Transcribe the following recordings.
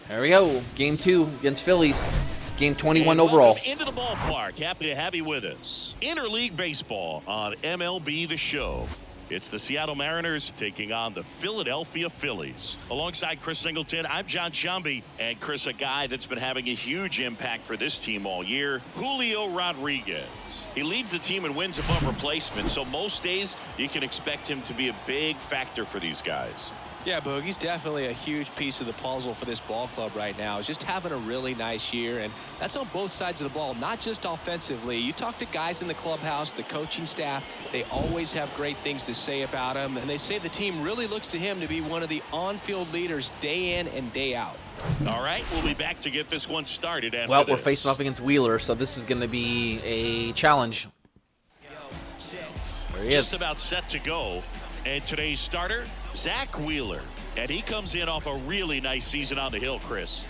There we go. Game 2 against Phillies. Game 21 and overall. Into the ballpark. Happy to have you with us. Interleague Baseball on MLB The Show. It's the Seattle Mariners taking on the Philadelphia Phillies. Alongside Chris Singleton, I'm John Shambi. And Chris, a guy that's been having a huge impact for this team all year, Julio Rodriguez. He leads the team in wins above replacement, so most days you can expect him to be a big factor for these guys. Yeah, Boog, he's definitely a huge piece of the puzzle for this ball club right now. He's just having a really nice year, and that's on both sides of the ball, not just offensively. You talk to guys in the clubhouse, the coaching staff, they always have great things to say about him, and they say the team really looks to him to be one of the on-field leaders day in and day out. All right, we'll be back to get this one started. Well, we're facing off against Wheeler, so this is going to be a challenge. There he is. Just about set to go. And today's starter, Zach Wheeler. And he comes in off a really nice season on the hill, Chris.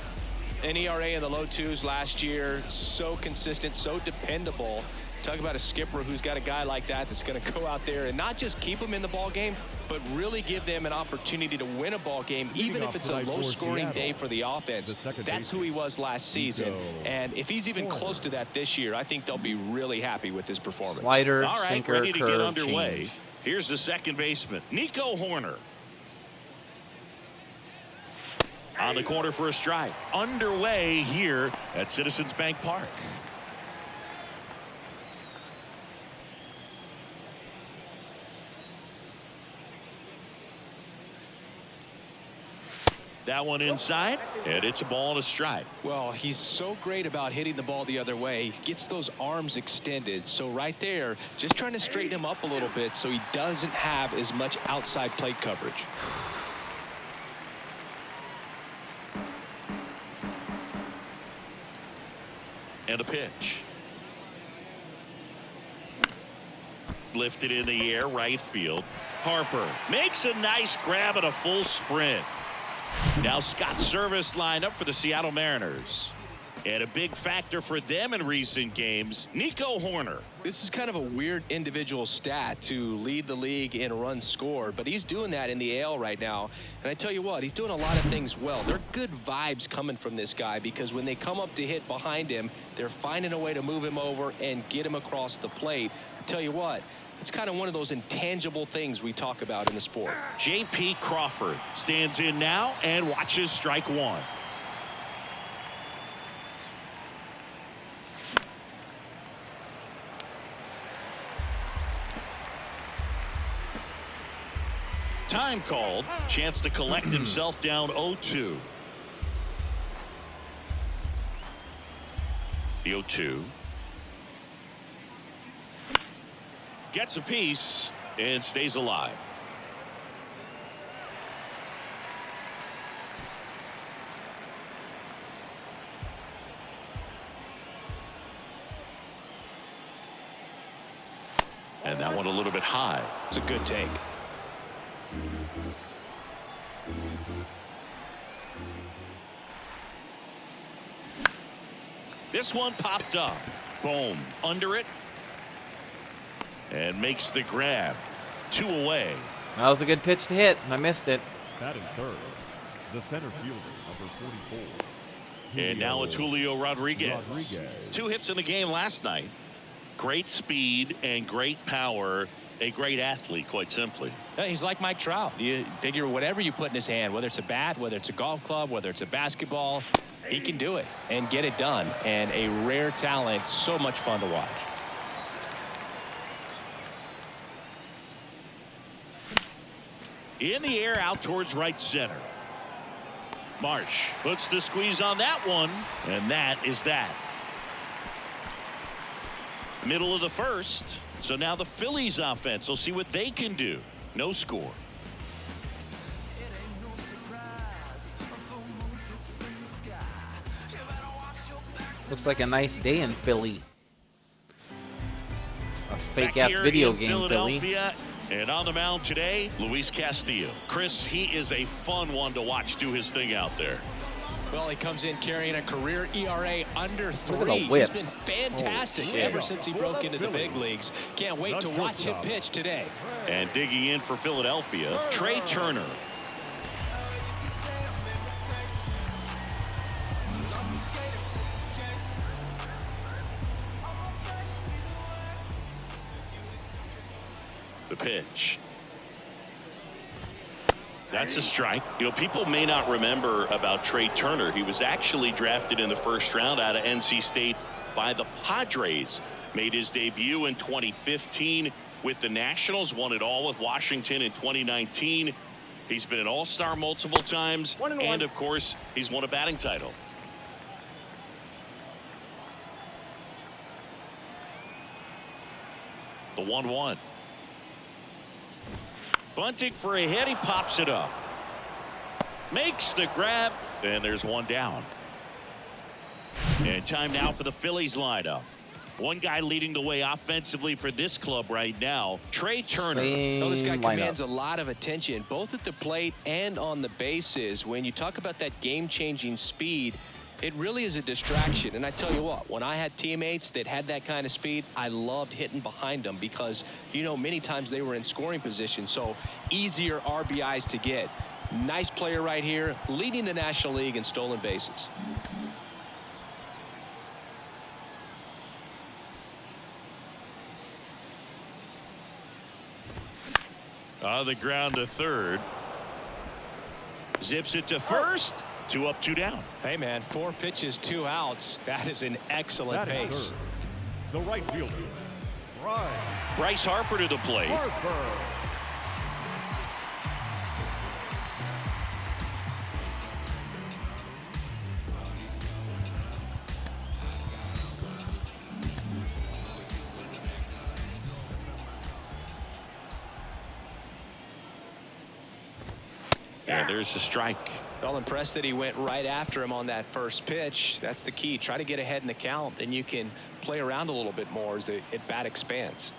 An ERA in the low twos last year, so consistent, so dependable. Talk about a skipper who's got a guy like that that's going to go out there and not just keep them in the ball game, but really give them an opportunity to win a ball game, even if it's a low-scoring day for the offense. That's who he was last season. And if he's even close to that this year, I think they'll be really happy with his performance. Slider, all right, sinker, ready to curve, get underway. change. Here's the second baseman, Nico Horner. On the corner for a strike. Underway here at Citizens Bank Park. That one inside, and it's a ball and a strike. Well, he's so great about hitting the ball the other way. He gets those arms extended. So right there, just trying to straighten him up a little bit so he doesn't have as much outside plate coverage. And a pitch. Lifted in the air, right field. Harper makes a nice grab and a full sprint. Now Scott Service lined up for the Seattle Mariners. And a big factor for them in recent games, Nico Horner. This is kind of a weird individual stat to lead the league in runs scored, but he's doing that in the AL right now. And I tell you what, he's doing a lot of things well. There are good vibes coming from this guy because when they come up to hit behind him, they're finding a way to move him over and get him across the plate. I tell you what, it's kind of one of those intangible things we talk about in the sport. J.P. Crawford stands in now and watches strike one. Time called. Chance to collect himself down 0-2. The 0-2. Gets a piece and stays alive. And that one a little bit high. It's a good take. This one popped up. Boom. Under it. And makes the grab. 2 away. That was a good pitch to hit. I missed it. Batting third, the center fielder, number 44. And now it's Julio Rodriguez. 2 hits in the game last night. Great speed and great power. A great athlete, quite simply. He's like Mike Trout. You figure whatever you put in his hand, whether it's a bat, whether it's a golf club, whether it's a basketball, he can do it and get it done. And a rare talent, so much fun to watch. In the air out towards right center. Marsh puts the squeeze on that one, and that is that. Middle of the first. So now the Phillies offense will see what they can do. No score. Looks like a nice day in Philly. A fake-ass video game, Philly. And on the mound today, Luis Castillo. Chris, he is a fun one to watch do his thing out there. Well, he comes in carrying a career ERA under 3. Look at the whip. He's been fantastic ever since he broke into the big leagues. Can't wait to watch him pitch today. And digging in for Philadelphia, Trey Turner. The pitch. That's a strike. You know, people may not remember about Trey Turner. He was actually drafted in the first round out of NC State by the Padres. Made his debut in 2015 with the Nationals. Won it all with Washington in 2019. He's been an all-star multiple times. And, of course, he's won a batting title. The 1-1. Bunting for a hit. He pops it up. Makes the grab. And there's one down. And time now for the Phillies lineup. One guy leading the way offensively for this club right now, Trey Turner. This guy commands a lot of attention, both at the plate and on the bases. When you talk about that game-changing speed, it really is a distraction. And I tell you what, when I had teammates that had that kind of speed, I loved hitting behind them because, you know, many times they were in scoring position, so easier RBIs to get. Nice player right here, leading the National League in stolen bases. On the ground to third. Zips it to first. 2 up, 2 down. Hey, man, 4 pitches, 2 outs. That is an excellent pace. The right fielder, Bryce Harper to the plate. And there's the strike. Well, impressed that he went right after him on that first pitch. That's the key. Try to get ahead in the count. Then you can play around a little bit more as the at-bat expands.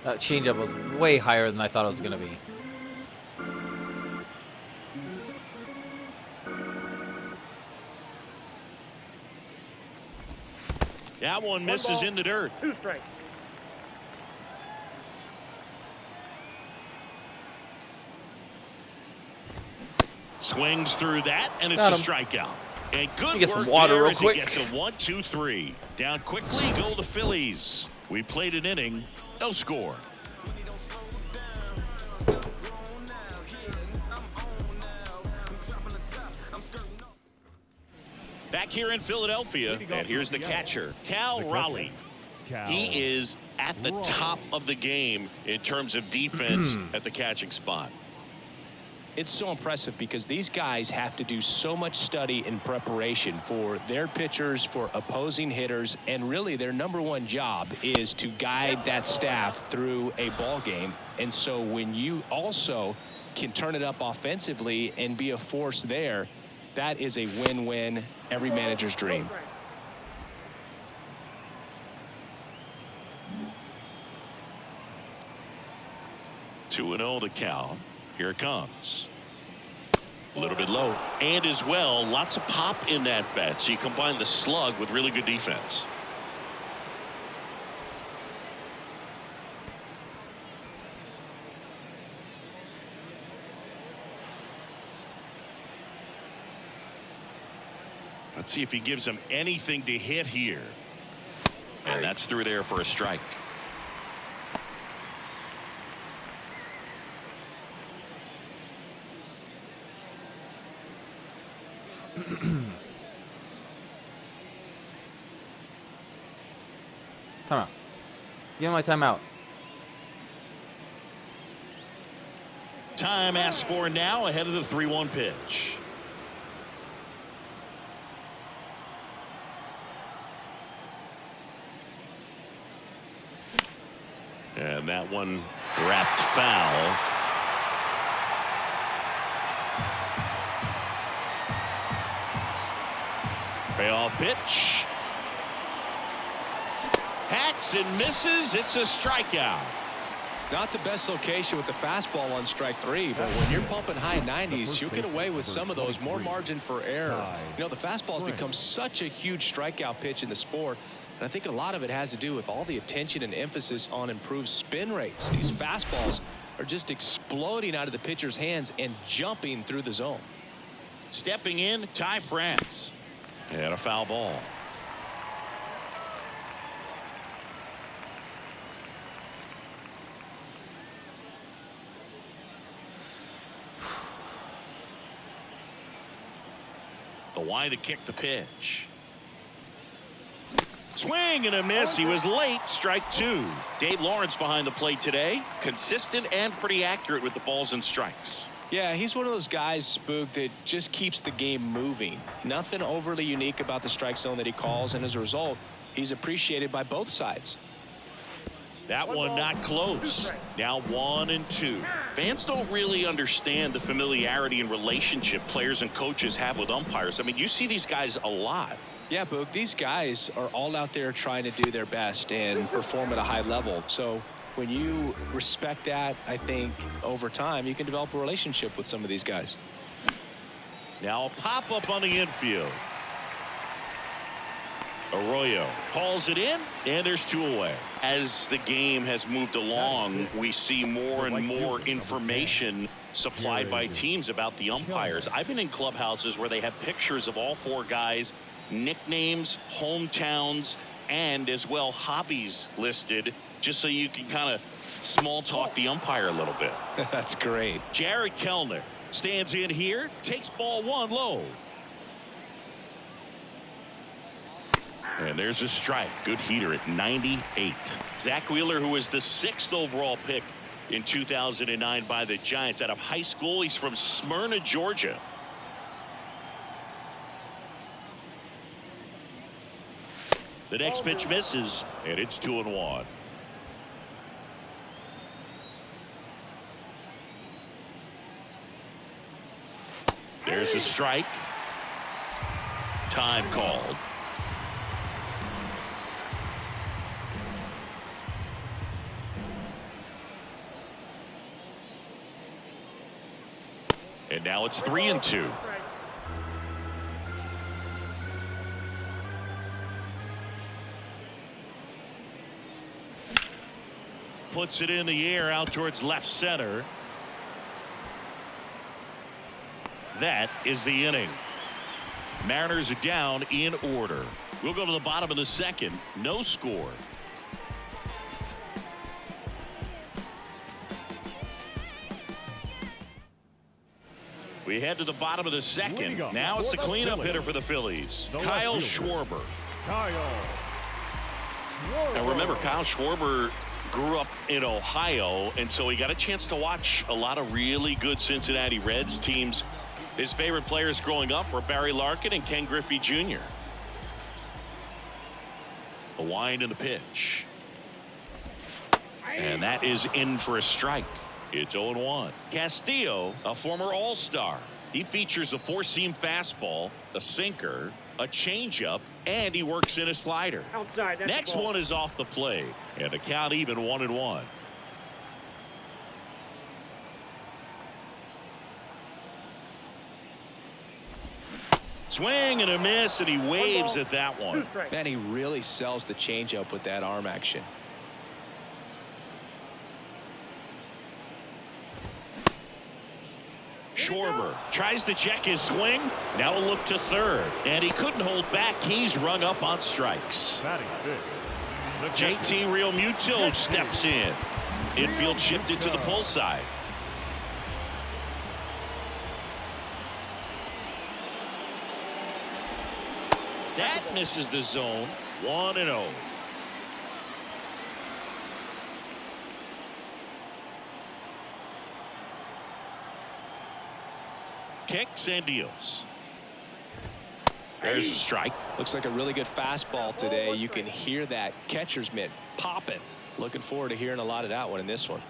That changeup was way higher than I thought it was going to be. That one misses in the dirt. 2 strikes. Swings through that, and it's Got a him. strikeout. And good Get work some water there real as quick. he gets a 1-2-3. Down quickly go the Phillies. We played an inning, no score. Back here in Philadelphia, and here's the catcher, Cal Raleigh. He is at the top of the game in terms of defense at the catching spot. It's so impressive because these guys have to do so much study and preparation for their pitchers, for opposing hitters, and really their #1 job is to guide that staff through a ball game. And so when you also can turn it up offensively and be a force there, that is a win-win, every manager's dream. 2-0 to count. Here it comes. A little bit low. And as well, lots of pop in that bat. So you combine the slug with really good defense. Let's see if he gives him anything to hit here. And that's through there for a strike. Timeout. Give me my timeout. Time asked for now ahead of the 3-1 pitch. And that one wrapped foul. Payoff pitch. Hacks and misses. It's a strikeout. Not the best location with the fastball on strike 3, but when you're pumping high 90s, you'll get away with some of those, more margin for error. You know, the fastball has become such a huge strikeout pitch in the sport, and I think a lot of it has to do with all the attention and emphasis on improved spin rates. These fastballs are just exploding out of the pitcher's hands and jumping through the zone. Stepping in, Ty France. And a foul ball. The wide to kick the pitch. Swing and a miss. He was late. Strike two. Dave Lawrence behind the plate today. Consistent and pretty accurate with the balls and strikes. Yeah, he's one of those guys, Spook, that just keeps the game moving. Nothing overly unique about the strike zone that he calls, and as a result, he's appreciated by both sides. That one not close. Now 1-2. Fans don't really understand the familiarity and relationship players and coaches have with umpires. I mean, you see these guys a lot. Yeah, Boog, these guys are all out there trying to do their best and perform at a high level. So when you respect that, I think over time you can develop a relationship with some of these guys. Now a pop-up on the infield. Arroyo hauls it in, and there's two away. As the game has moved along, we see more and more information supplied by teams about the umpires. I've been in clubhouses where they have pictures of all four guys, nicknames, hometowns, and as well hobbies listed, just so you can kind of small talk the umpire a little bit. That's great. Jared Kellner stands in here, takes ball one low. And there's a strike. Good heater at 98. Zach Wheeler, who was the 6th overall pick in 2009 by the Giants out of high school. He's from Smyrna, Georgia. The next pitch misses, and it's 2-1. There's a strike. Time called. And now it's 3-2. Puts it in the air out towards left center. That is the inning. Mariners are down in order. We'll go to the bottom of the second. No score. We head to the bottom of the second. Now it's the cleanup hitter for the Phillies, Kyle Schwarber. Now remember, Kyle Schwarber grew up in Ohio, and so he got a chance to watch a lot of really good Cincinnati Reds teams. His favorite players growing up were Barry Larkin and Ken Griffey Jr. The wind and the pitch. And that is in for a strike. It's 0-1. Castillo, a former All-Star. He features a four-seam fastball, a sinker, a changeup, and he works in a slider. Outside, Next one is off the plate, and the count even 1-1. Swing and a miss, and he waves at that one. Man, he really sells the changeup with that arm action. Schwarber tries to check his swing. Now a look to third, and he couldn't hold back. He's rung up on strikes. JT Realmuto steps in. Infield shifted to the pull side. That misses the zone. 1-0. Kicks and deals. There's a strike. Looks like a really good fastball today. You can hear that catcher's mitt popping. Looking forward to hearing a lot of that one in this one.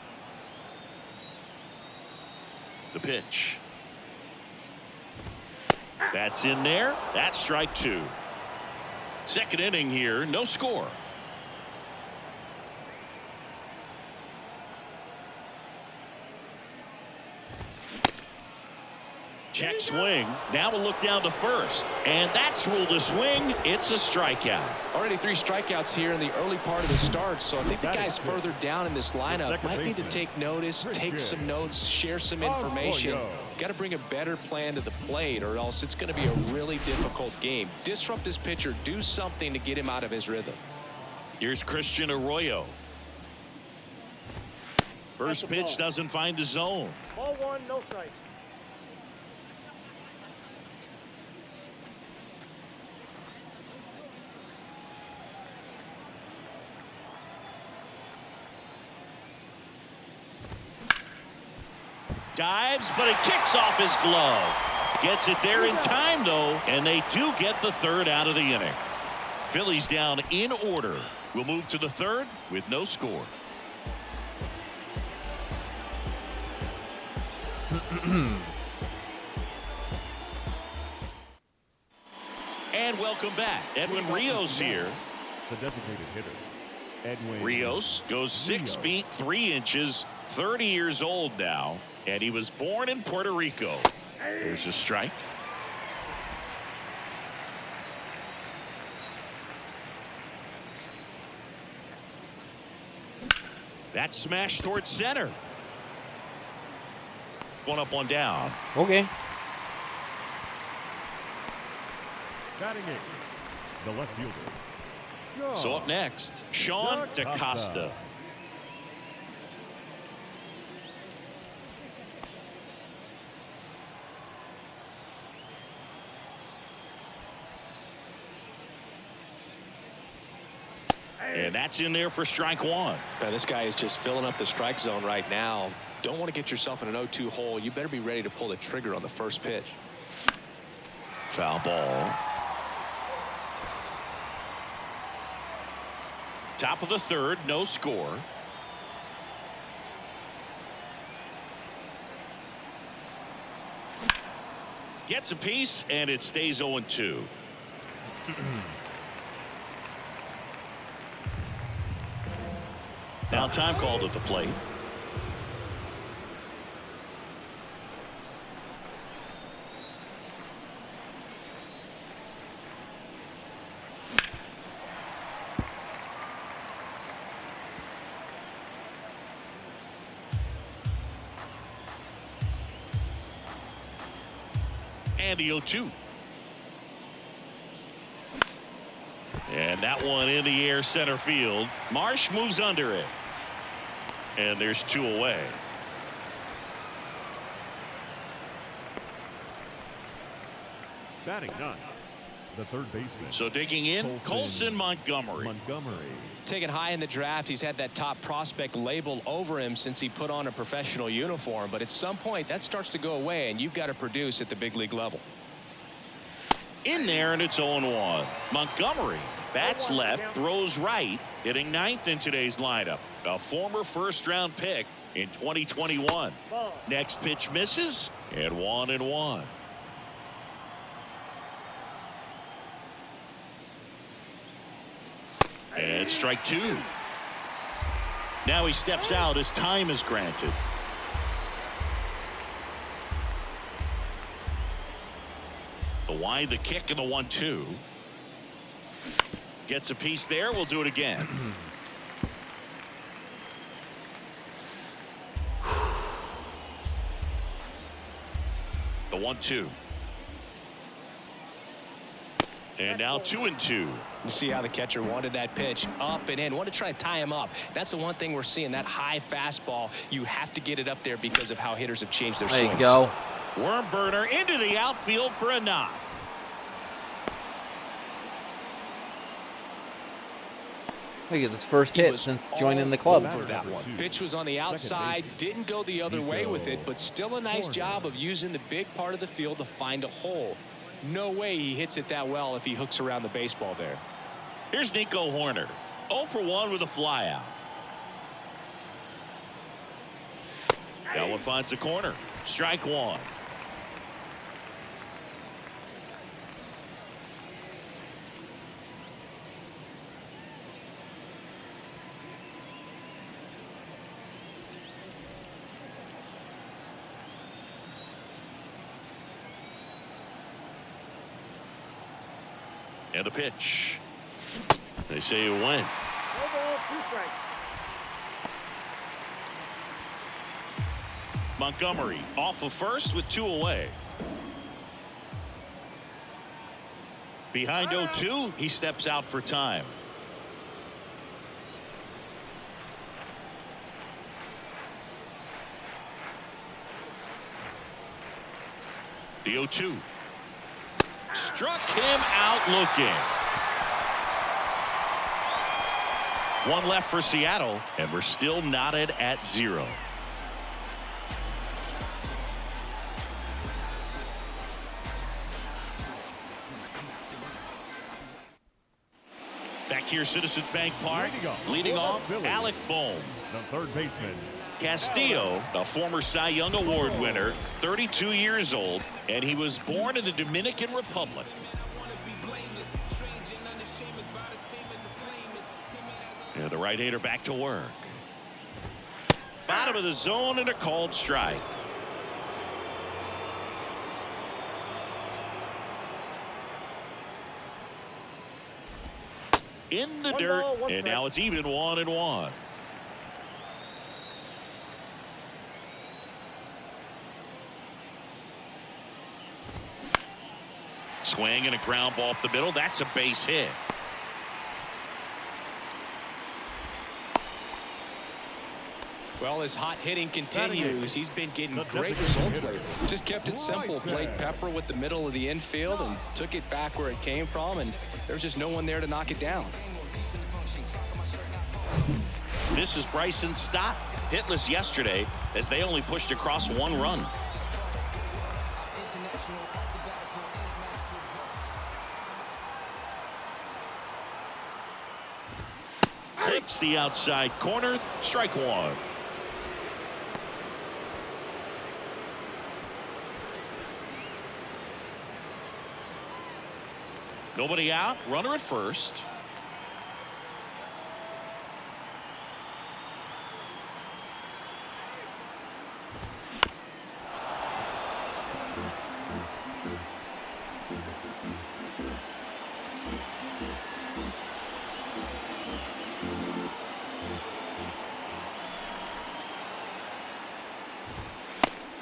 The pitch. That's in there. That's strike two. Second inning here. No score. Check swing. Now we'll look down to first. And that's ruled a swing. It's a strikeout. Already 3 strikeouts here in the early part of the start, so I think the guys further down in this lineup might need to take notice, take some notes, share some information. Got to bring a better plan to the plate, or else it's going to be a really difficult game. Disrupt this pitcher, do something to get him out of his rhythm. Here's Christian Arroyo. First pitch doesn't find the zone. Ball 1, no strike. Dives, but it kicks off his glove. Gets it there in time, though, and they do get the third out of the inning. Phillies down in order. We'll move to the third with no score. And welcome back. Edwin Rios here. The designated hitter, Edwin Rios goes 6 feet 3 inches, 30 years old now, and he was born in Puerto Rico. There's a strike. That smash towards center. One up, one down. Okay. batting eighth, the left fielder. So up next, Sean DaCosta. And that's in there for strike one. Now, this guy is just filling up the strike zone right now. Don't want to get yourself in an 0-2 hole. You better be ready to pull the trigger on the first pitch. Foul ball. Top of the third, no score. Gets a piece, and it stays 0-2. Now time called at the plate. And the 0-2. And that one in the air center field. Marsh moves under it. And there's two away. Batting ninth, the third baseman. So digging in, Colson Montgomery. Taken high in the draft, he's had that top prospect label over him since he put on a professional uniform. But at some point, that starts to go away, and you've got to produce at the big league level. In there, and it's 0-1. Montgomery bats left, throws right, hitting ninth in today's lineup. A former first-round pick in 2021. Next pitch misses, and 1-1. And strike two. Now he steps out as time is granted. The wide, the kick, and the 1-2. Gets a piece there. We'll do it again. The 1-2. And now 2-2. You see how the catcher wanted that pitch up and in. Want to try to tie him up. That's the one thing we're seeing. That high fastball, you have to get it up there because of how hitters have changed their swings. There you go. Worm burner into the outfield for a knock. Look at this first hit since joining the club. For that one. Pitch was on the outside, didn't go the other way with it, but still a nice job of using the big part of the field to find a hole. No way he hits it that well if he hooks around the baseball there. Here's Nico Horner. 0 for 1 with a flyout. That one finds the corner. Strike one. And a pitch. They say it went. Montgomery off of first with 2 away. Behind 0-2, he steps out for time. The 0-2. Struck him out looking. One left for Seattle, and we're still knotted at 0. Back here, Citizens Bank Park, leading off, Alec Bohm. The third baseman. Castillo, a former Cy Young Award winner, 32 years old, and he was born in the Dominican Republic. And the right-hander back to work. Bottom of the zone and a called strike. In the dirt, and now it's even 1-1. Swing and a ground ball up the middle. That's a base hit. Well, his hot hitting continues. He's been getting great results lately. Just kept it simple. Played pepper with the middle of the infield and took it back where it came from, and there's just no one there to knock it down. This is Bryson Stott, hitless yesterday as they only pushed across 1 run. Clips the outside corner, strike 1. Nobody out, runner at first.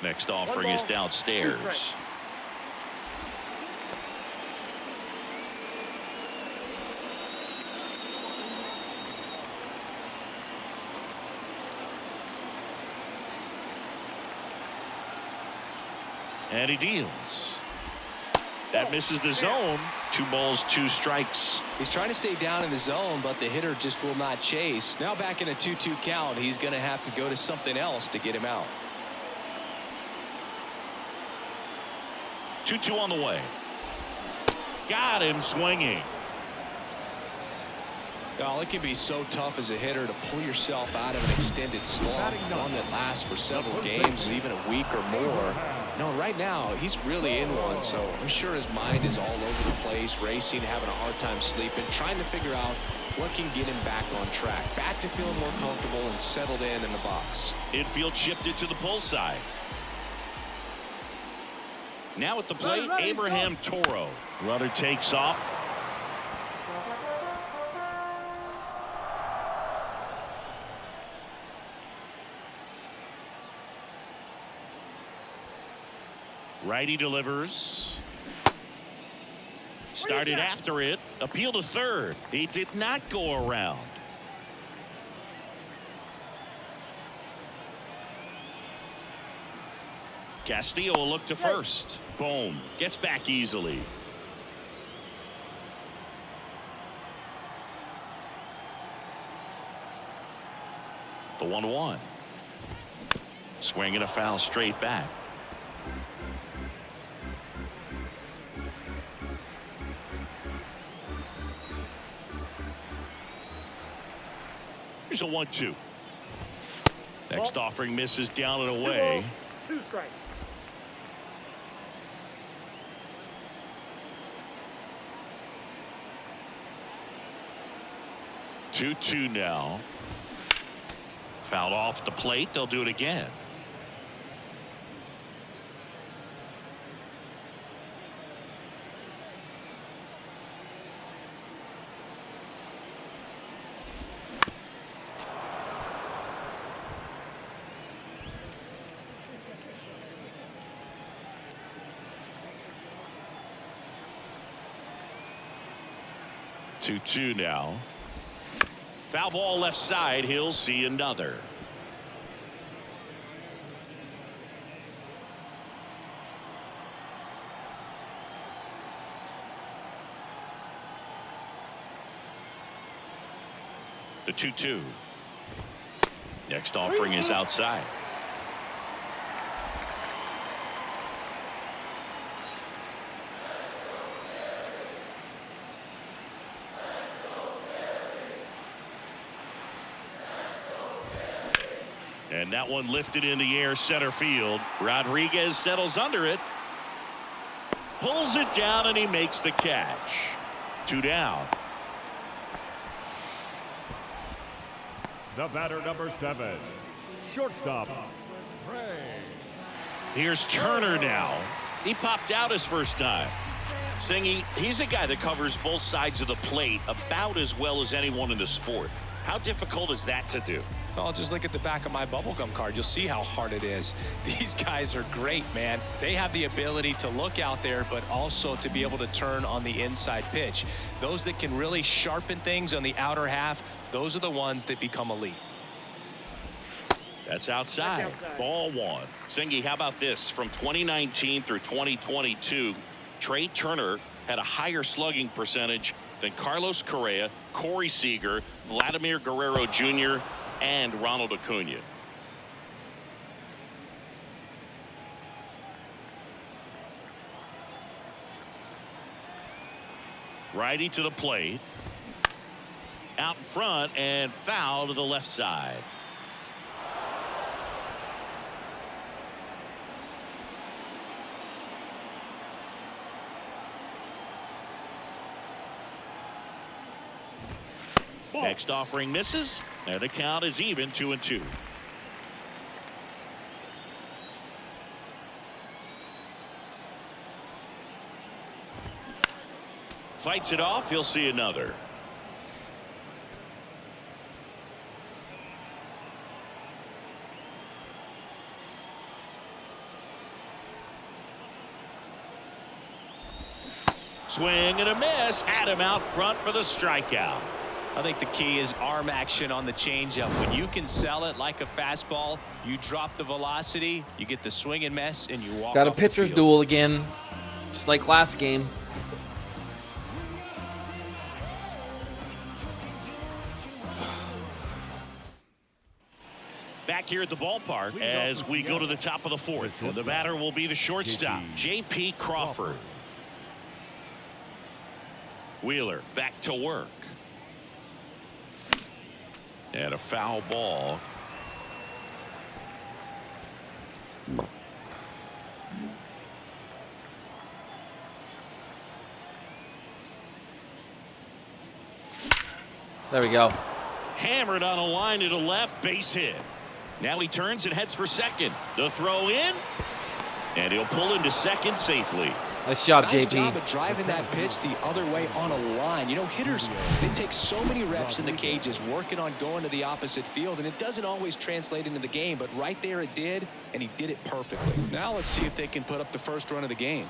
Next offering is downstairs. And he deals. That misses the zone. 2 balls, 2 strikes. He's trying to stay down in the zone, but the hitter just will not chase. Now back in a 2-2 count, he's going to have to go to something else to get him out. 2-2 on the way. Got him swinging. Oh, it can be so tough as a hitter to pull yourself out of an extended slump, one that lasts for several games, even a week or more. No, right now, he's really in one, so I'm sure his mind is all over the place, racing, having a hard time sleeping, trying to figure out what can get him back on track, back to feeling more comfortable and settled in the box. Infield shifted to the pull side. Now at the plate, Abraham Toro. Runner takes off. Righty delivers. Started after it. Appeal to third. He did not go around. Castillo will look to first. Boom. Gets back easily. The 1-1. Swinging a foul straight back. Here's a 1-2. Next offering misses down and away. 2 strikes. Two now. Fouled off the plate. They'll do it again. 2-2 now. Foul ball left side. He'll see another. The 2-2. Next offering is outside. And that one lifted in the air center field. Rodriguez settles under it. Pulls it down and he makes the catch. 2 down. The batter, number 7, shortstop, Ray. Here's Turner now. He popped out his first time. Singy, he's a guy that covers both sides of the plate about as well as anyone in the sport. How difficult is that to do? Well, just look at the back of my bubblegum card. You'll see how hard it is. These guys are great, man. They have the ability to look out there, but also to be able to turn on the inside pitch. Those that can really sharpen things on the outer half, those are the ones that become elite. That's outside. Ball 1. Singy, how about this? From 2019 through 2022, Trey Turner had a higher slugging percentage than Carlos Correa, Corey Seager, Vladimir Guerrero Jr., and Ronald Acuna. Righty to the plate. Out in front and foul to the left side. Next offering misses, and the count is even 2-2. Fights it off. He'll see another. Swing and a miss. Had him out front for the strikeout. I think the key is arm action on the changeup. When you can sell it like a fastball, you drop the velocity, you get the swing and miss, and you walk. Got a off the pitcher's field. duel again, just like last game. Back here at the ballpark as we go to the top of the 4th. And the batter will be the shortstop, J.P. Crawford. Wheeler back to work. And a foul ball. There we go. Hammered on a line to the left, base hit. Now he turns and heads for second. The throw in, and he'll pull into second safely. Nice job, Nice JP. job of driving that pitch the other way on a line. You know, hitters, they take so many reps in the cages working on going to the opposite field, and it doesn't always translate into the game, but right there it did, and he did it perfectly. Now let's see if they can put up the first run of the game.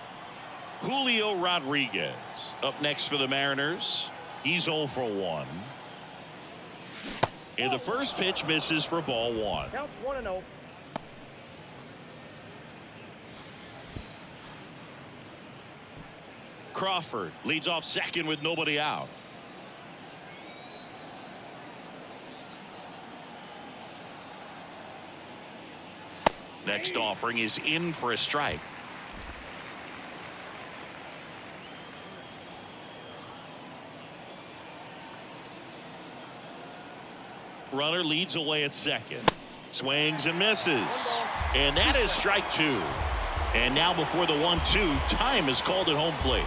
Julio Rodriguez up next for the Mariners. He's 0 for 1. And the first pitch misses for ball 1. Counts 1-0. Crawford leads off second with nobody out. Next offering is in for a strike. Runner leads away at second. Swings and misses. And that is strike 2. And now before the 1-2, time is called at home plate.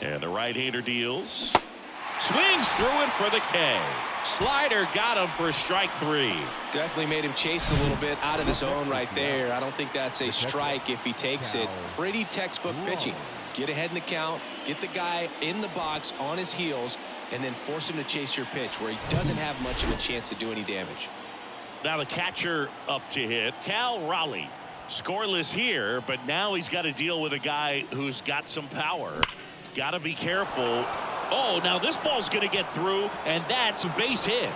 And the right-hander deals. Swings through it for the K. Slider got him for strike 3. Definitely made him chase a little bit out of the zone right there. I don't think that's a strike if he takes it. Pretty textbook pitching. Get ahead in the count, get the guy in the box on his heels, and then force him to chase your pitch where he doesn't have much of a chance to do any damage. Now the catcher up to hit, Cal Raleigh. Scoreless here, but now he's got to deal with a guy who's got some power. Got to be careful. Oh, now this ball's going to get through, and that's a base hit.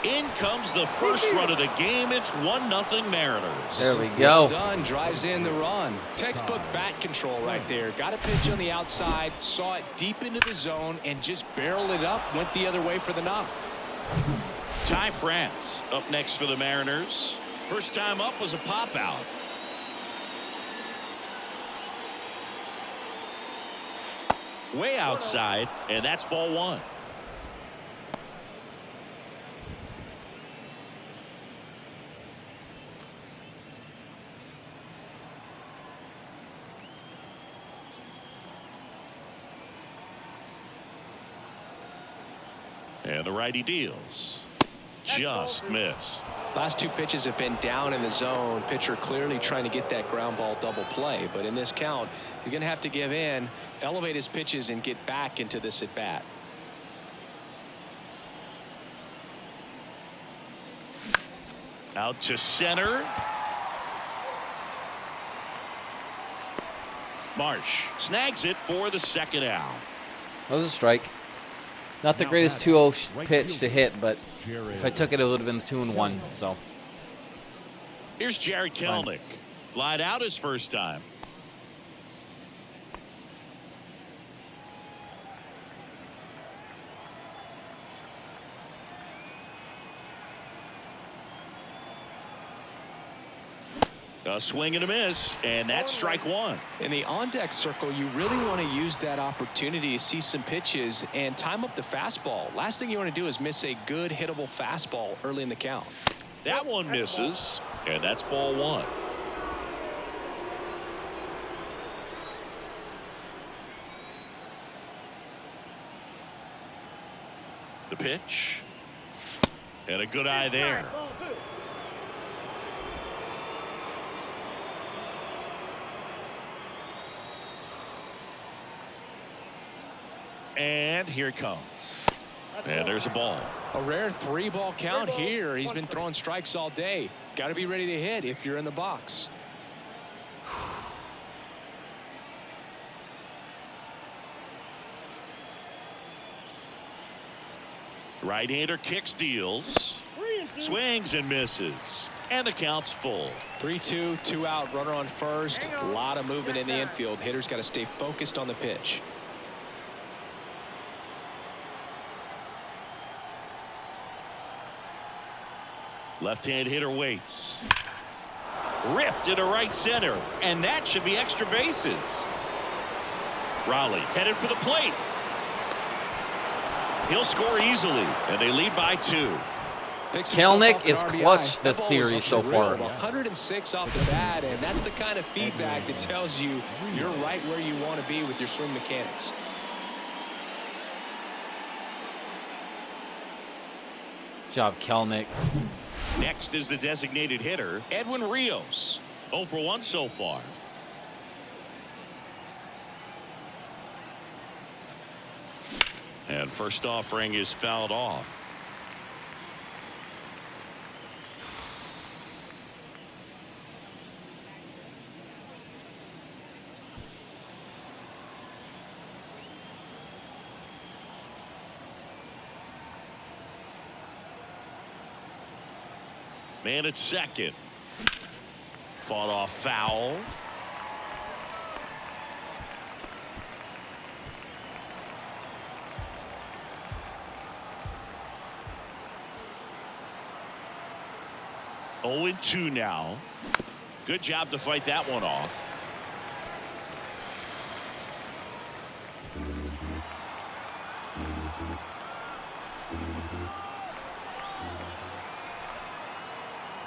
In comes the first run of the game. It's 1-0 Mariners. There we Well go. done, drives in the run. Textbook bat control right there. Got a pitch on the outside, saw it deep into the zone, and just barreled it up, went the other way for the knock. Ty France up next for the Mariners. First time up was a pop out. Way outside, and that's ball one. And the righty deals. Just missed. Last two pitches have been down in the zone. Pitcher clearly trying to get that ground ball double play. But in this count, he's going to have to give in, elevate his pitches, and get back into this at bat. Out to center. Marsh snags it for the second out. That was a strike. Not the greatest 2-0 pitch to hit, but if I took it, it would have been 2-1. So Here's Jared Kelenic. Flied out his first time. A swing and a miss, and that's strike one. In the on-deck circle, you really want to use that opportunity to see some pitches and time up the fastball. Last thing you want to do is miss a good hittable fastball early in the count. That one misses, and that's ball one. The pitch. And a good eye there. And here it comes. And there's a ball. A rare 3-ball count here. He's been throwing strikes all day. Got to be ready to hit if you're in the box. Right-hander kicks, deals, swings and misses, and the count's full. 3-2, 2 out, runner on first. A lot of movement in the infield. Hitters got to stay focused on the pitch. Left-hand hitter waits. Ripped into right center, and that should be extra bases. Raleigh headed for the plate. He'll score easily, and they lead by 2. Kelenic is clutch this series so far. 106 off the bat, and that's the kind of feedback that tells you you're right where you want to be with your swing mechanics. Good job, Kelenic. Next is the designated hitter, Edwin Rios. 0 for 1 so far. And first offering is fouled off. Man at second. Fought off foul. Oh, 2 now. Good job to fight that one off.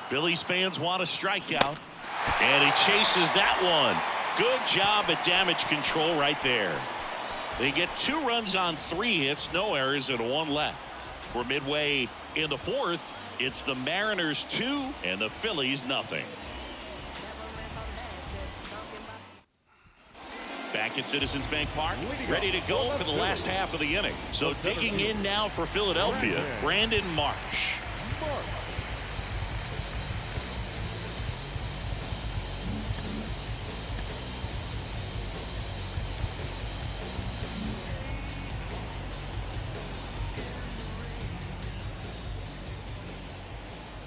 Phillies fans want a strikeout, and he chases that one. Good job at damage control right there. They get 2 runs on 3 hits, no errors, and 1 left. We're midway in the 4th. It's the Mariners 2 and the Phillies nothing. Back at Citizens Bank Park, ready to go for the last half of the inning. So digging in now for Philadelphia, Brandon Marsh.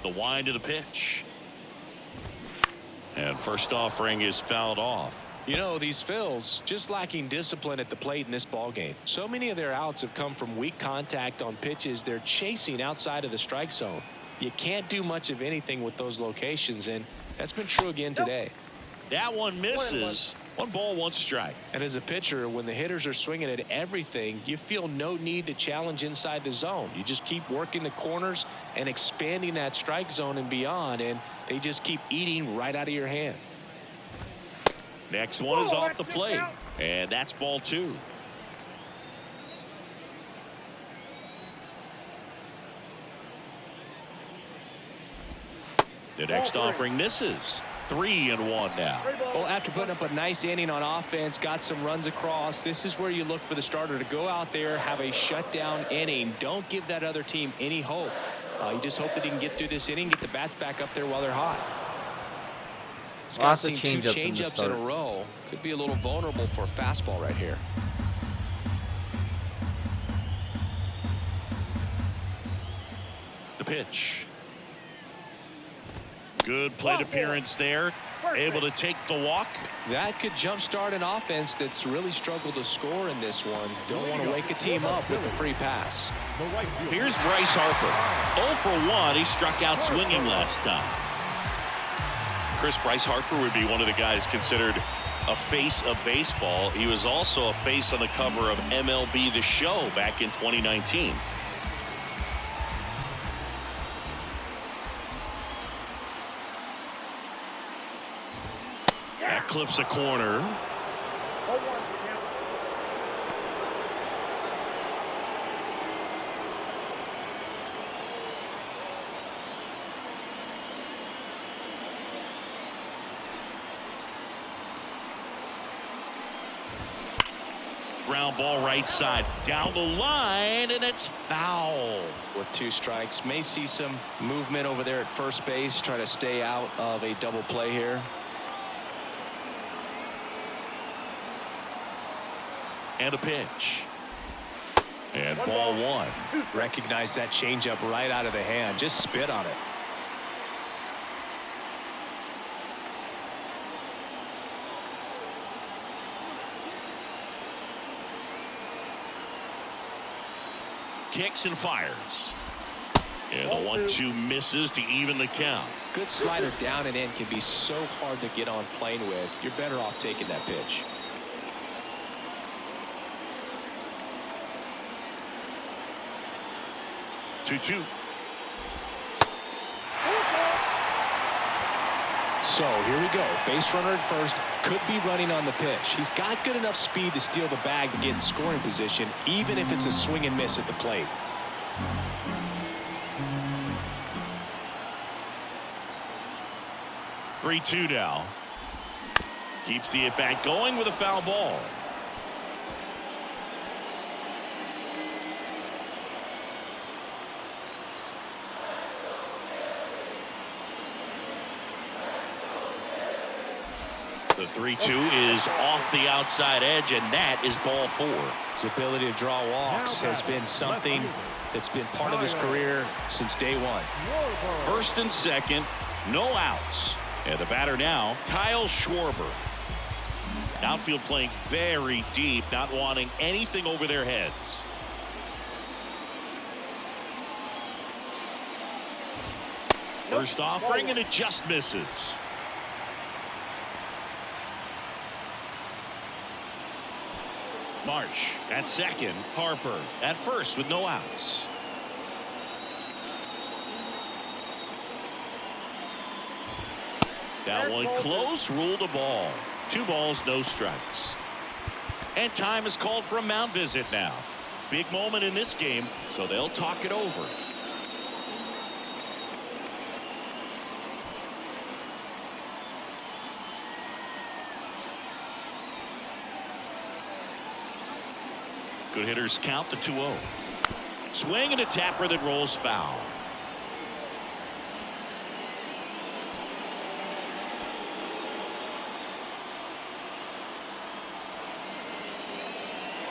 The wind of the pitch. And first offering is fouled off. You know, these Phils just lacking discipline at the plate in this ball game. So many of their outs have come from weak contact on pitches they're chasing outside of the strike zone. You can't do much of anything with those locations, and that's been true again today. That one misses. 1 ball, 1 strike. And as a pitcher, when the hitters are swinging at everything, you feel no need to challenge inside the zone. You just keep working the corners and expanding that strike zone and beyond, and they just keep eating right out of your hand. Next one is off the plate, and that's ball 2. The next offering misses. 3-1 now. Well, after putting up a nice inning on offense, got some runs across, this is where you look for the starter to go out there, have a shutdown inning. Don't give that other team any hope. You just hope that he can get through this inning, get the bats back up there while they're hot. Lots of Seen 2 change-ups change-ups in a row. Could be a little vulnerable for a fastball right here. The pitch. Good plate appearance there. Able to take the walk. That could jumpstart an offense that's really struggled to score in this one. Don't want to wake a team up with the free pass. Here's Bryce Harper. 0 for 1. He struck out swinging last time. Bryce Harper would be one of the guys considered a face of baseball. He was also a face on the cover of MLB The Show back in 2019. That clips a corner. Ground ball right side down the line, and it's foul. With 2 strikes, may see some movement over there at first base, try to stay out of a double play here. And a pitch. And ball 1. Recognize that changeup right out of the hand. Just spit on it. Kicks and fires. And the 1-2 misses to even the count. Good slider down and in can be so hard to get on plane with. You're better off taking that pitch. Two. So here we go. Base runner at first, could be running on the pitch. He's got good enough speed to steal the bag to get in scoring position, even if it's a swing and miss at the plate. Three-two now. Keeps the at-bat going with a foul ball. The 3-2 is off the outside edge, and that is ball 4. His ability to draw walks has been something that's been part of his career since day 1. First and second, no outs. And the batter now, Kyle Schwarber. Outfield playing very deep, not wanting anything over their heads. First offering, and it just misses. Marsh at second. Harper at first with no outs. That one close, ruled a ball. 2 balls, no strikes. And time is called for a mound visit now. Big moment in this game, so they'll talk it over. Good hitters count the 2-0. Swing and a tapper that rolls foul.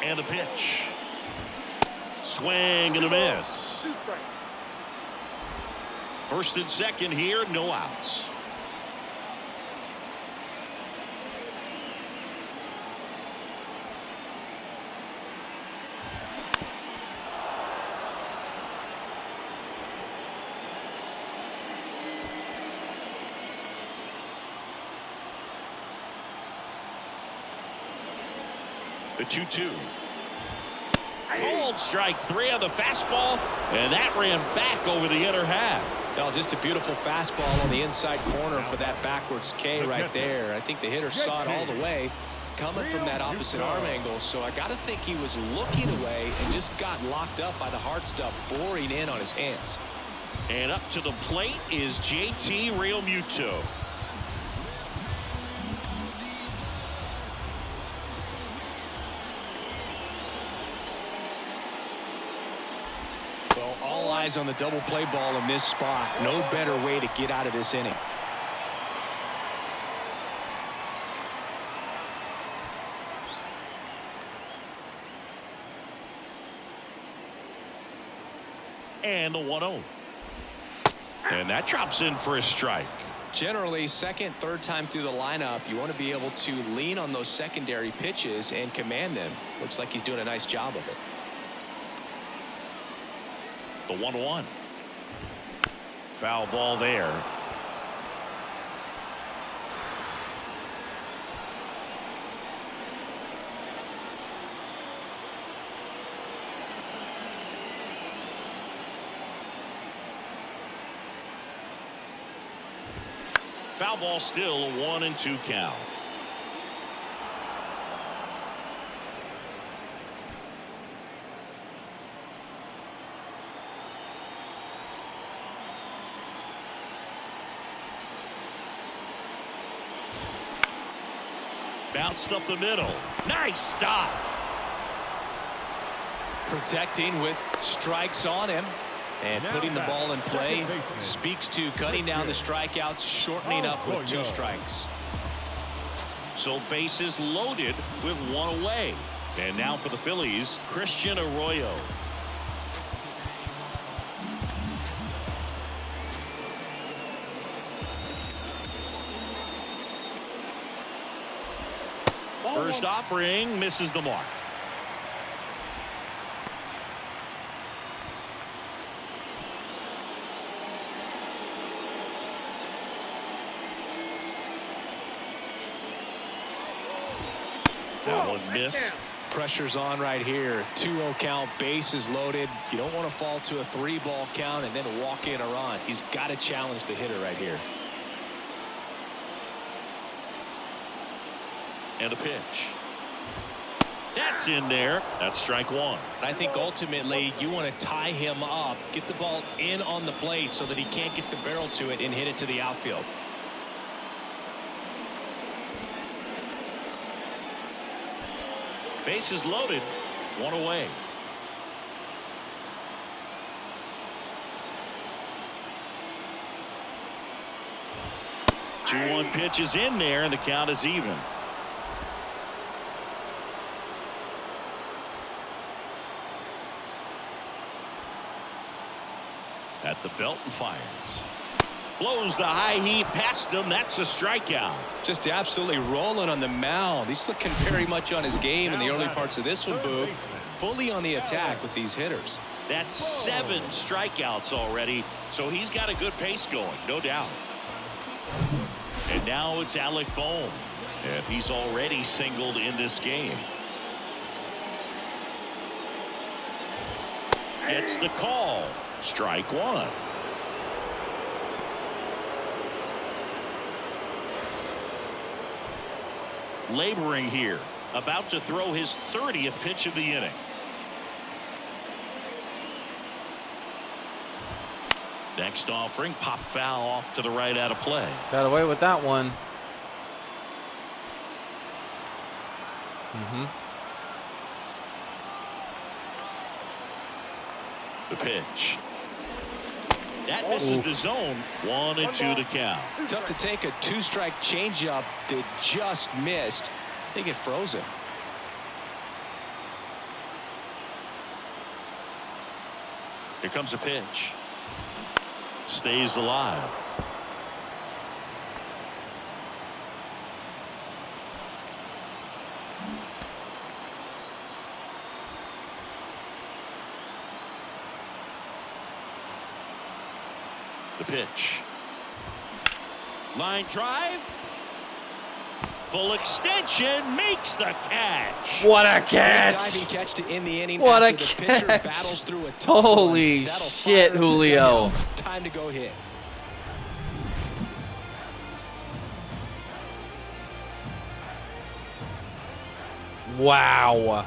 And a pitch. Swing and a miss. First and second here, no outs. The 2-2. Called strike 3 on the fastball, and that ran back over the inner half. No, just a beautiful fastball on the inside corner for that backwards K right there. I think the hitter saw it all the way coming from that opposite arm angle, so I got to think he was looking away and just got locked up by the hard stuff boring in on his hands. And up to the plate is JT Realmuto. So all eyes on the double play ball in this spot. No better way to get out of this inning. And the 1-0. And that drops in for a strike. Generally, second, third time through the lineup, you want to be able to lean on those secondary pitches and command them. Looks like he's doing a nice job of it. The 1-1. Foul ball there. Foul ball, still a 1-2 count. Bounced up the middle. Nice stop. Protecting with strikes on him. And putting the ball in play speaks to cutting down the strikeouts, shortening up with 2 strikes. So bases loaded with 1 away. And now for the Phillies, Christian Arroyo. First offering misses the mark. That one missed. Pressure's on right here. 2-0 count, bases loaded. You don't want to fall to a 3-ball count and then walk in or on. He's got to challenge the hitter right here. And a pitch. That's in there. That's strike 1. I think ultimately you want to tie him up, get the ball in on the plate so that he can't get the barrel to it and hit it to the outfield. Bases loaded, 1 away. The 2-1 pitch is in there, and the count is even. At the belt and fires. Blows the high heat past him. That's a strikeout. Just absolutely rolling on the mound. He's looking very much on his game in the early parts of this one, Boo. Fully on the attack with these hitters. That's 7 strikeouts already, so he's got a good pace going, no doubt. And now it's Alec Bohm, and he's already singled in this game. Gets the call. Strike 1. Laboring here, about to throw his 30th pitch of the inning. Next offering, pop foul off to the right out of play. Got away with that one. The pitch. That misses the zone. 1-2 to count. Tough to take a 2-strike changeup that just missed. I think it froze him. Here comes a pitch. stays alive. The pitch. Line drive. Full extension, makes the catch. What a Great catch! diving catch to end the inning. What a after the pitcher catch! battles through a tough Holy one. That'll shit, fire up the Julio. dugout. Time to go hit. Wow.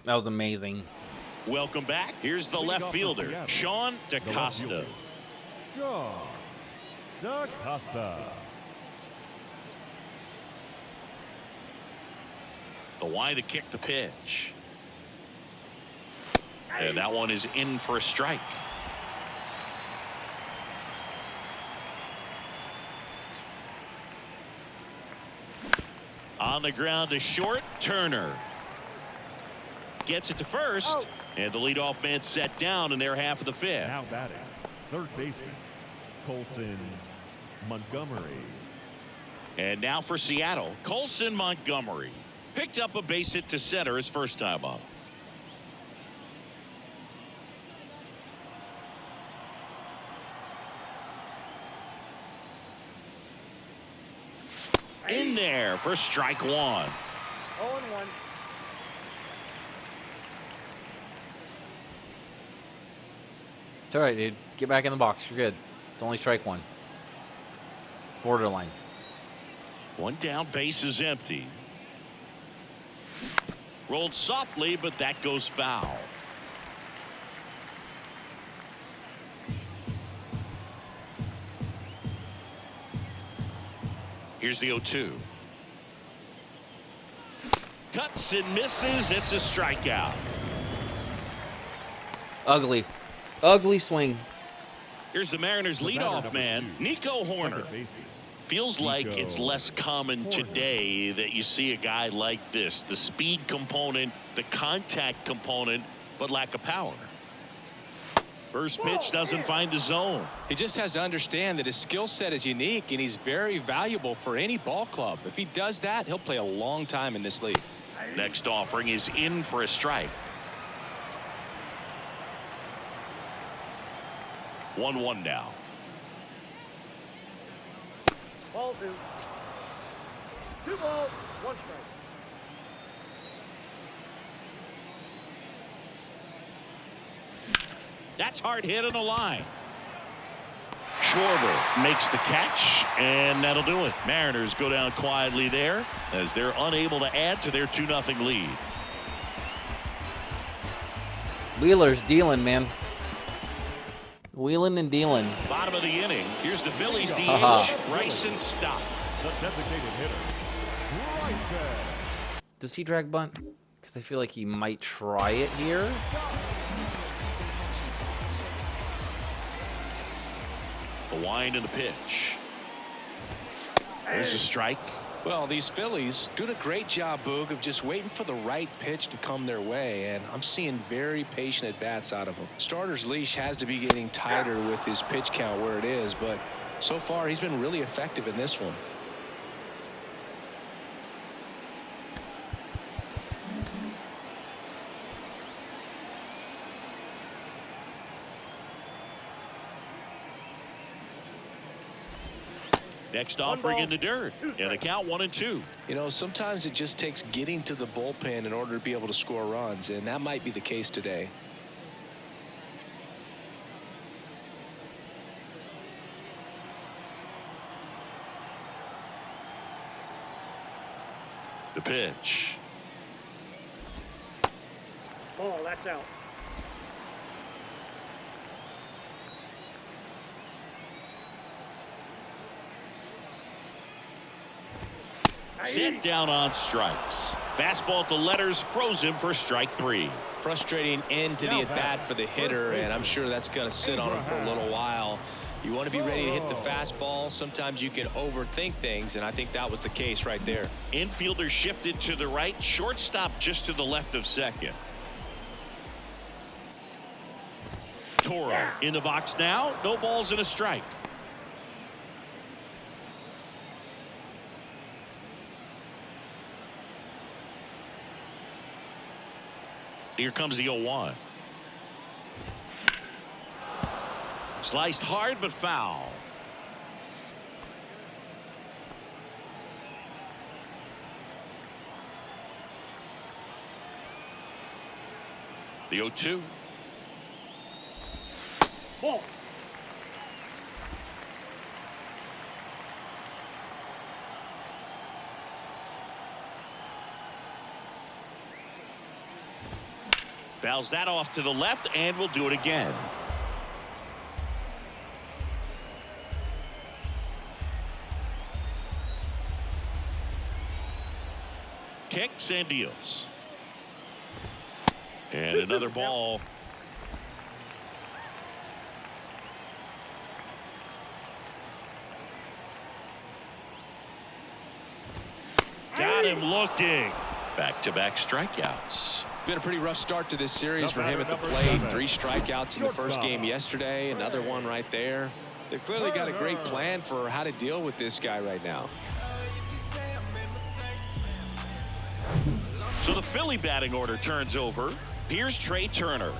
That was amazing. Welcome back. Here's the left fielder, Sean DaCosta. Sean DaCosta. The Y to kick the pitch. And that one is in for a strike. On the ground to short, Turner. Gets it to first. And the leadoff man set down in their half of the fifth. Now batting, third baseman, Colson Montgomery. And now for Seattle, Colson Montgomery. Picked up a base hit to center his first time up. In there for strike one. 0-1. It's all right, dude. Get back in the box. You're good. It's only strike one. Borderline. One down, base is empty. Rolled softly, but that goes foul. Here's the 0-2. Cuts and misses. It's a strikeout. Ugly. Ugly swing. Here's the Mariners leadoff man, Nico Horner. Second baseman, Feels like it's less common today that you see a guy like this. The speed component, the contact component, but lack of power. First pitch doesn't find the zone. He just has to understand that his skill set is unique and he's very valuable for any ball club. If he does that, he'll play a long time in this league. Next offering is in for a strike. 1-1 now. Ball 2. 2 balls, 1 strike. That's hard hit on the line. Schwarber makes the catch, and that'll do it. Mariners go down quietly there as they're unable to add to their 2-0 lead. Wheeler's dealing, man. Wheeling and dealing. Bottom of the inning. Here's the Phillies DH. Bryson Stott. the designated hitter, Bryson. Does he drag bunt? Because I feel like he might try it here. The wind and the pitch. There's a strike. Well, these Phillies doing a great job, Boog, of just waiting for the right pitch to come their way, and I'm seeing very patient at-bats out of them. Starter's leash has to be getting tighter with his pitch count where it is, but so far he's been really effective in this one. Next offering in the dirt. And the count 1-2. You know, sometimes it just takes getting to the bullpen in order to be able to score runs, and that might be the case today. The pitch. Ball, that's out. Sit down on strikes. Fastball to letters froze him for strike 3. Frustrating end to the at-bat for the hitter, and I'm sure that's going to sit on him for a little while. You want to be ready to hit the fastball. Sometimes you can overthink things, and I think that was the case right there. Infielder shifted to the right. Shortstop just to the left of second. Toro in the box now. No balls and a strike. Here comes the 0-1. Sliced hard but foul. The 0-2. Ball. Fouls that off to the left, and we'll do it again. Kicks and deals. And another ball. Got him looking. Back-to-back strikeouts. Been a pretty rough start to this series for him at the plate. 3 strikeouts in the first game yesterday. Another one right there. They've clearly got a great plan for how to deal with this guy right now. So the Philly batting order turns over. Here's Trey Turner.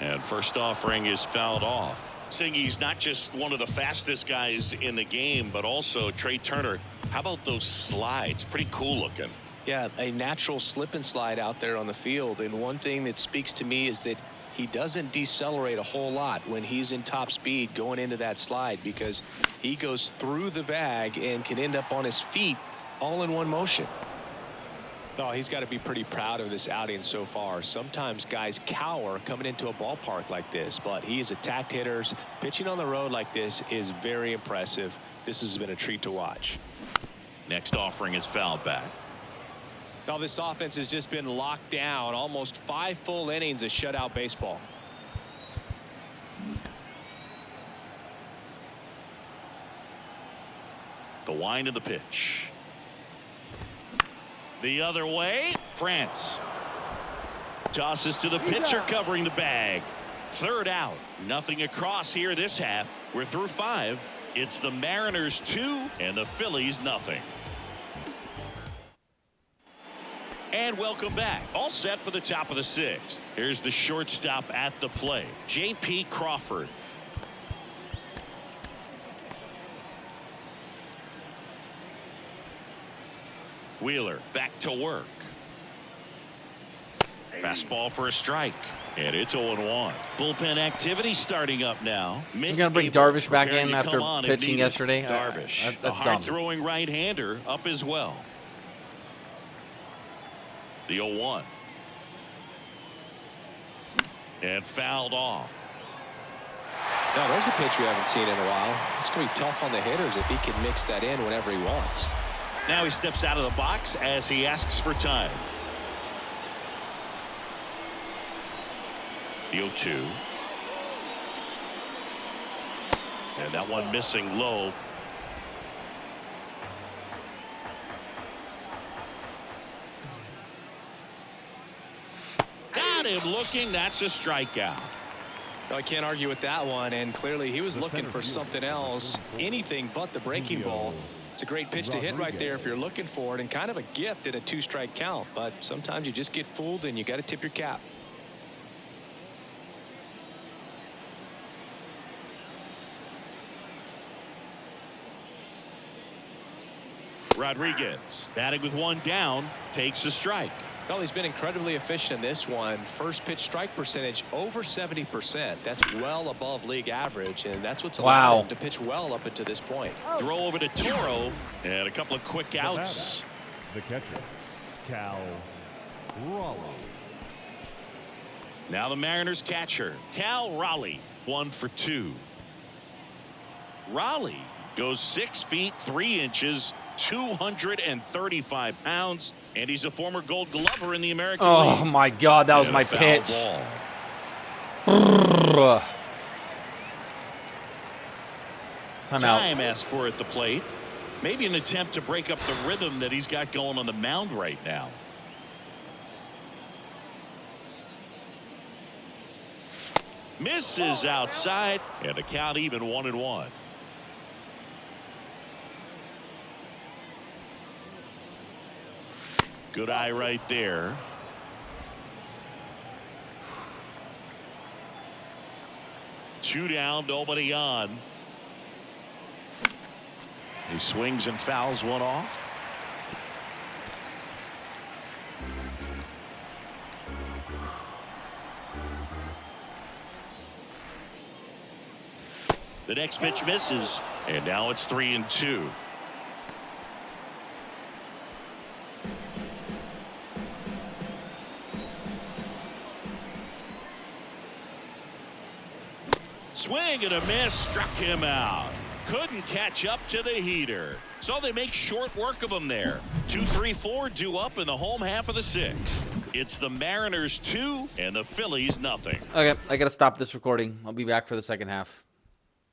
And first offering is fouled off. Saying he's not just one of the fastest guys in the game, but also Trey Turner. How about those slides? Pretty cool looking. Yeah, a natural slip and slide out there on the field. And one thing that speaks to me is that he doesn't decelerate a whole lot when he's in top speed going into that slide, because he goes through the bag and can end up on his feet all in one motion. Oh, he's got to be pretty proud of this outing so far. Sometimes guys cower coming into a ballpark like this, but he has attacked hitters. Pitching on the road like this is very impressive. This has been a treat to watch. Next offering is fouled back. Now this offense has just been locked down. Almost 5 full innings of shutout baseball. The wind of the pitch. The other way. France tosses to the pitcher, covering the bag. Third out. Nothing across here this half. We're through 5. It's the Mariners 2 and the Phillies nothing. And welcome back. All set for the top of the 6th. Here's the shortstop at the plate, J.P. Crawford. Wheeler back to work. Fastball for a strike. And it's 0-1. Bullpen activity starting up now. You're going to bring Darvish back in after on pitching yesterday? Darvish, that's a hard-throwing right-hander, up as well. The 0-1. And fouled off. Now there's a pitch we haven't seen in a while. It's going to be tough on the hitters if he can mix that in whenever he wants. Now he steps out of the box as he asks for time. The 0-2. And that one missing low. Got him looking. That's a strikeout. No, I can't argue with that one, and clearly he was looking for something else, anything but the breaking ball. It's a great pitch to hit right there if you're looking for it, and kind of a gift at a 2-strike count, but sometimes you just get fooled and you got to tip your cap. Rodriguez batting with 1 down, takes a strike. Well, he's been incredibly efficient in this one. First pitch strike percentage over 70%. That's well above league average, and that's what's allowed him to pitch well up until this point. Throw over to Toro, and a couple of quick outs. The catcher, Cal Raleigh. Now the Mariners catcher, Cal Raleigh, 1 for 2. Raleigh goes 6 feet 3 inches, 235 pounds, and he's a former Gold Glover in the American League. Oh my God, that was my pitch. Time asked for at the plate. Maybe an attempt to break up the rhythm that he's got going on the mound right now. Misses outside, and the count even 1-1. Good eye right there. Two down, nobody on. He swings and fouls one off. The next pitch misses, and now it's 3-2. Swing and a miss, struck him out. Couldn't catch up to the heater. So they make short work of him there. 2-3-4 due up in the home half of the sixth. It's the Mariners 2 and the Phillies nothing. Okay, I gotta stop this recording. I'll be back for the second half.